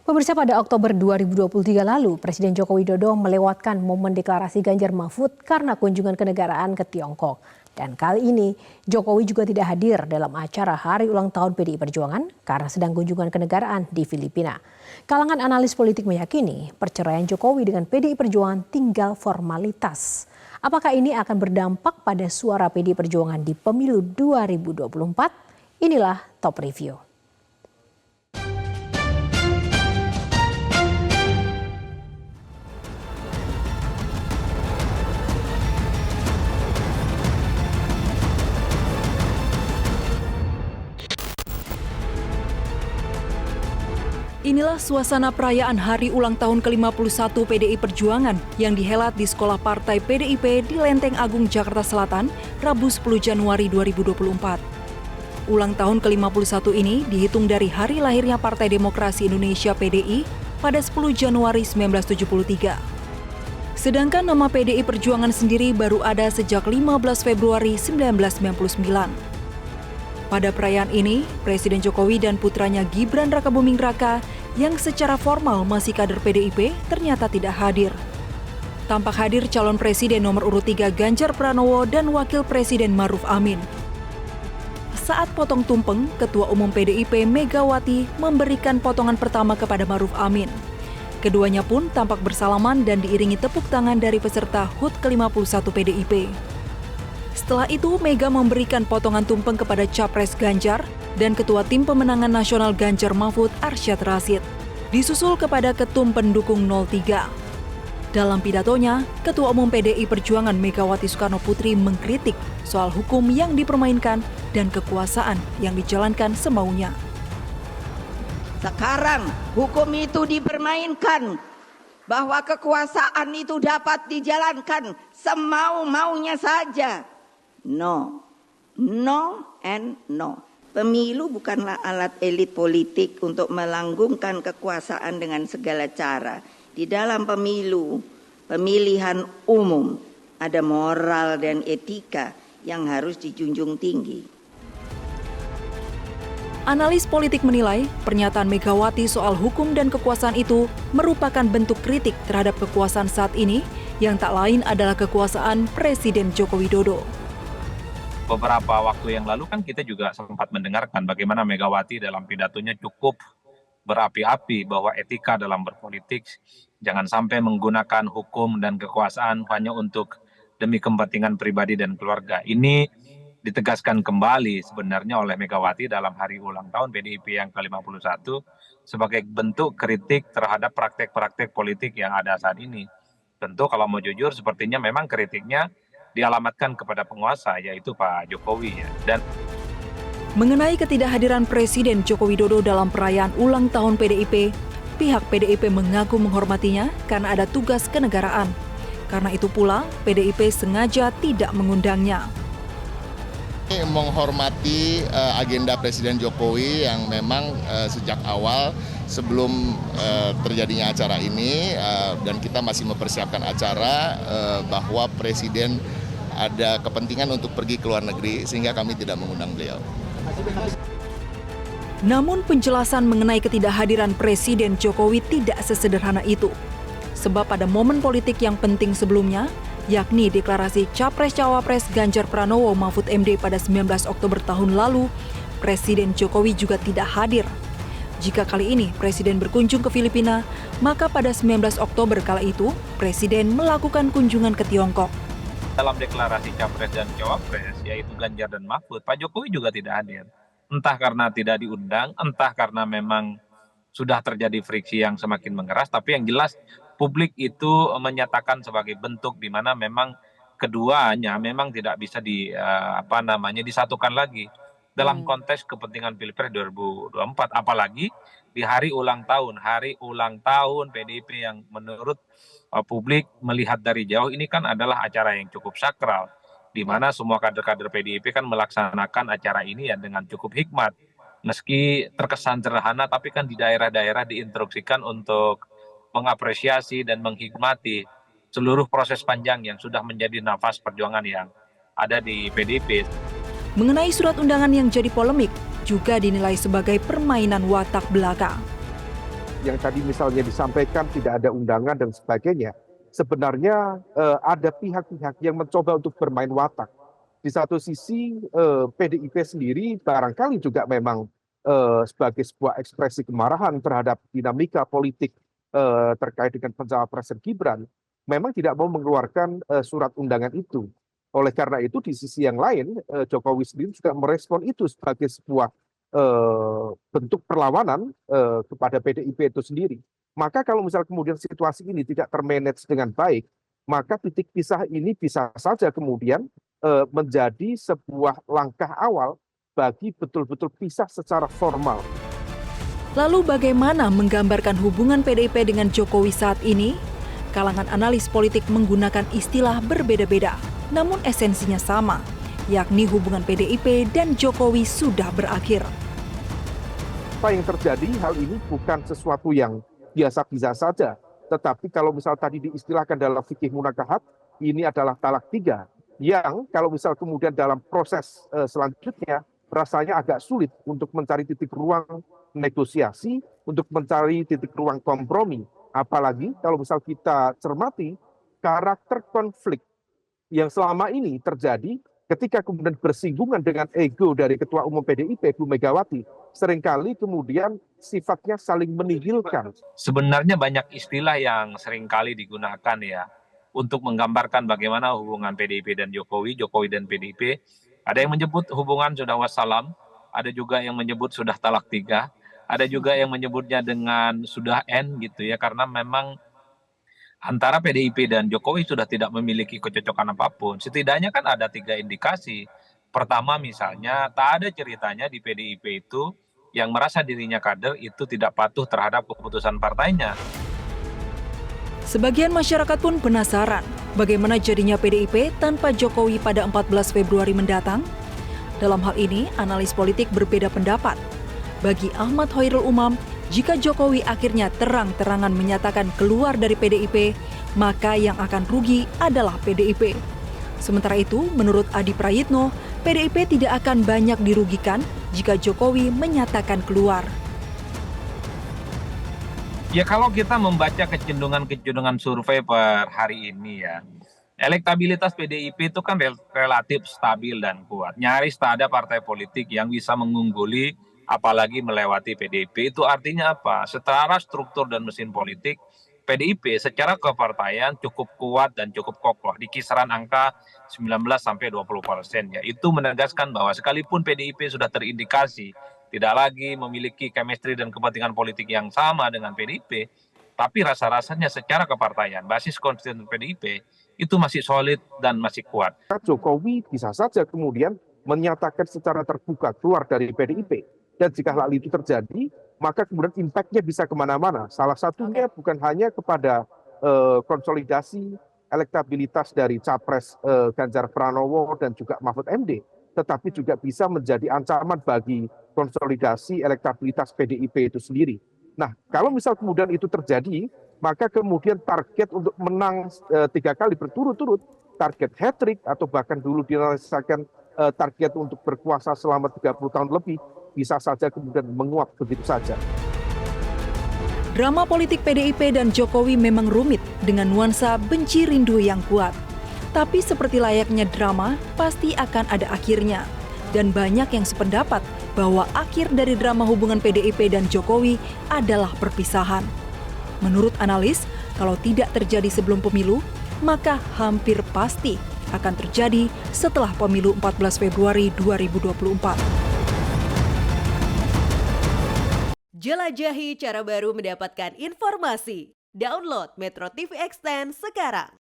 Pemirsa, pada Oktober 2023 lalu, Presiden Joko Widodo melewatkan momen deklarasi Ganjar Mahfud karena kunjungan kenegaraan ke Tiongkok. Dan kali ini, Jokowi juga tidak hadir dalam acara Hari Ulang Tahun PDI Perjuangan karena sedang kunjungan kenegaraan di Filipina. Kalangan analis politik meyakini perceraian Jokowi dengan PDI Perjuangan tinggal formalitas. Apakah ini akan berdampak pada suara PDI Perjuangan di pemilu 2024? Inilah Top Review. Inilah suasana perayaan Hari Ulang Tahun ke-51 PDI Perjuangan yang dihelat di Sekolah Partai PDIP di Lenteng Agung, Jakarta Selatan, Rabu 10 Januari 2024. Ulang tahun ke-51 ini dihitung dari hari lahirnya Partai Demokrasi Indonesia PDI pada 10 Januari 1973. Sedangkan nama PDI Perjuangan sendiri baru ada sejak 15 Februari 1999. Pada perayaan ini, Presiden Jokowi dan putranya Gibran Rakabuming Raka yang secara formal masih kader PDIP ternyata tidak hadir. Tampak hadir calon presiden nomor urut 3 Ganjar Pranowo dan Wakil Presiden Maruf Amin. Saat potong tumpeng, Ketua Umum PDIP Megawati memberikan potongan pertama kepada Maruf Amin. Keduanya pun tampak bersalaman dan diiringi tepuk tangan dari peserta HUT ke-51 PDIP. Setelah itu, Mega memberikan potongan tumpeng kepada Capres Ganjar dan Ketua Tim Pemenangan Nasional Ganjar Mahfud Arsyad Rashid, disusul kepada Ketum Pendukung 03. Dalam pidatonya, Ketua Umum PDI Perjuangan Megawati Soekarno Putri mengkritik soal hukum yang dipermainkan dan kekuasaan yang dijalankan semaunya. Sekarang hukum itu dipermainkan, bahwa kekuasaan itu dapat dijalankan semau-maunya saja. No, no and no. Pemilu bukanlah alat elit politik untuk melanggungkan kekuasaan dengan segala cara. Di dalam pemilu, pemilihan umum, ada moral dan etika yang harus dijunjung tinggi. Analis politik menilai pernyataan Megawati soal hukum dan kekuasaan itu merupakan bentuk kritik terhadap kekuasaan saat ini yang tak lain adalah kekuasaan Presiden Joko Widodo. Beberapa waktu yang lalu kan kita juga sempat mendengarkan bagaimana Megawati dalam pidatonya cukup berapi-api bahwa etika dalam berpolitik jangan sampai menggunakan hukum dan kekuasaan hanya untuk demi kepentingan pribadi dan keluarga. Ini ditegaskan kembali sebenarnya oleh Megawati dalam hari ulang tahun PDIP yang ke-51 sebagai bentuk kritik terhadap praktek-praktek politik yang ada saat ini. Tentu kalau mau jujur sepertinya memang kritiknya dialamatkan kepada penguasa yaitu Pak Jokowi ya. Dan mengenai ketidakhadiran Presiden Joko Widodo dalam perayaan ulang tahun PDIP, pihak PDIP mengaku menghormatinya karena ada tugas kenegaraan. Karena itu pula PDIP sengaja tidak mengundangnya. Menghormati agenda Presiden Jokowi yang memang sejak awal sebelum terjadinya acara ini dan kita masih mempersiapkan acara bahwa Presiden ada kepentingan untuk pergi ke luar negeri sehingga kami tidak mengundang beliau. Namun penjelasan mengenai ketidakhadiran Presiden Jokowi tidak sesederhana itu. Sebab pada momen politik yang penting sebelumnya, yakni deklarasi Capres-Cawapres Ganjar Pranowo Mahfud MD pada 19 Oktober tahun lalu, Presiden Jokowi juga tidak hadir. Jika kali ini Presiden berkunjung ke Filipina, maka pada 19 Oktober kala itu, Presiden melakukan kunjungan ke Tiongkok. dalam deklarasi Capres dan Cawapres yaitu Ganjar dan Mahfud, Pak Jokowi juga tidak hadir. Entah karena tidak diundang, entah karena memang sudah terjadi friksi yang semakin mengeras, tapi yang jelas publik itu menyatakan sebagai bentuk di mana memang keduanya memang tidak bisa disatukan lagi dalam konteks kepentingan Pilpres 2024, apalagi di hari ulang tahun PDIP yang menurut publik melihat dari jauh ini kan adalah acara yang cukup sakral, di mana semua kader-kader PDIP kan melaksanakan acara ini ya dengan cukup hikmat. Meski terkesan sederhana, tapi kan di daerah-daerah diinstruksikan untuk mengapresiasi dan menghikmati seluruh proses panjang yang sudah menjadi nafas perjuangan yang ada di PDIP. Mengenai surat undangan yang jadi polemik, juga dinilai sebagai permainan watak belaka. yang tadi misalnya disampaikan tidak ada undangan dan sebagainya, sebenarnya ada pihak-pihak yang mencoba untuk bermain watak. Di satu sisi PDIP sendiri barangkali juga memang sebagai sebuah ekspresi kemarahan terhadap dinamika politik terkait dengan pencapresan Gibran, memang tidak mau mengeluarkan surat undangan itu. Oleh karena itu di sisi yang lain Jokowi sendiri juga merespon itu sebagai sebuah bentuk perlawanan kepada PDIP itu sendiri. Maka kalau misal kemudian situasi ini tidak termanage dengan baik, maka titik pisah ini bisa saja kemudian menjadi sebuah langkah awal bagi betul-betul pisah secara formal. Lalu bagaimana menggambarkan hubungan PDIP dengan Jokowi saat ini? Kalangan analis politik menggunakan istilah berbeda-beda, namun esensinya sama, yakni hubungan PDIP dan Jokowi sudah berakhir. Apa yang terjadi, hal ini bukan sesuatu yang biasa-biasa saja, tetapi kalau misal tadi diistilahkan dalam fikih munakahat, ini adalah talak 3, yang kalau misal kemudian dalam proses selanjutnya, rasanya agak sulit untuk mencari titik ruang negosiasi, untuk mencari titik ruang kompromi. Apalagi kalau misal kita cermati karakter konflik yang selama ini terjadi ketika kemudian bersinggungan dengan ego dari Ketua Umum PDIP, Bu Megawati, seringkali kemudian sifatnya saling menihilkan. Sebenarnya banyak istilah yang seringkali digunakan ya untuk menggambarkan bagaimana hubungan PDIP dan Jokowi, Jokowi dan PDIP. Ada yang menyebut hubungan sudah wassalam, ada juga yang menyebut sudah talak 3, ada juga yang menyebutnya dengan sudah end gitu ya, karena memang antara PDIP dan Jokowi sudah tidak memiliki kecocokan apapun. Setidaknya kan ada 3 indikasi. Pertama misalnya, tak ada ceritanya di PDIP itu yang merasa dirinya kader itu tidak patuh terhadap keputusan partainya. Sebagian masyarakat pun penasaran bagaimana jadinya PDIP tanpa Jokowi pada 14 Februari mendatang. Dalam hal ini, analis politik berbeda pendapat. Bagi Ahmad Hoirul Umam, jika Jokowi akhirnya terang-terangan menyatakan keluar dari PDIP, maka yang akan rugi adalah PDIP. Sementara itu, menurut Adi Prayitno, PDIP tidak akan banyak dirugikan jika Jokowi menyatakan keluar. Ya kalau kita membaca kecenderungan survei per hari ini ya, elektabilitas PDIP itu kan relatif stabil dan kuat. Nyaris tak ada partai politik yang bisa mengungguli apalagi melewati PDIP. Itu artinya apa? Secara struktur dan mesin politik, PDIP secara kepartaian cukup kuat dan cukup kokoh di kisaran angka 19-20%. Ya, itu menegaskan bahwa sekalipun PDIP sudah terindikasi tidak lagi memiliki chemistry dan kepentingan politik yang sama dengan PDIP, tapi rasa-rasanya secara kepartaian, basis konstituen PDIP itu masih solid dan masih kuat. Jokowi bisa saja kemudian menyatakan secara terbuka keluar dari PDIP. Dan jika hal itu terjadi, maka kemudian impact-nya bisa kemana-mana. Salah satunya bukan hanya kepada konsolidasi elektabilitas dari Capres Ganjar Pranowo dan juga Mahfud MD, tetapi juga bisa menjadi ancaman bagi konsolidasi elektabilitas PDIP itu sendiri. Nah, kalau misal kemudian itu terjadi, maka kemudian target untuk menang 3 kali berturut-turut, target hat-trick atau bahkan dulu dirasakan target untuk berkuasa selama 30 tahun lebih, bisa saja kemudian menguap begitu saja. Drama politik PDIP dan Jokowi memang rumit dengan nuansa benci rindu yang kuat. Tapi seperti layaknya drama, pasti akan ada akhirnya. Dan banyak yang sependapat bahwa akhir dari drama hubungan PDIP dan Jokowi adalah perpisahan. Menurut analis, kalau tidak terjadi sebelum pemilu, maka hampir pasti akan terjadi setelah pemilu 14 Februari 2024. Jelajahi cara baru mendapatkan informasi. Download Metro TV Extend sekarang.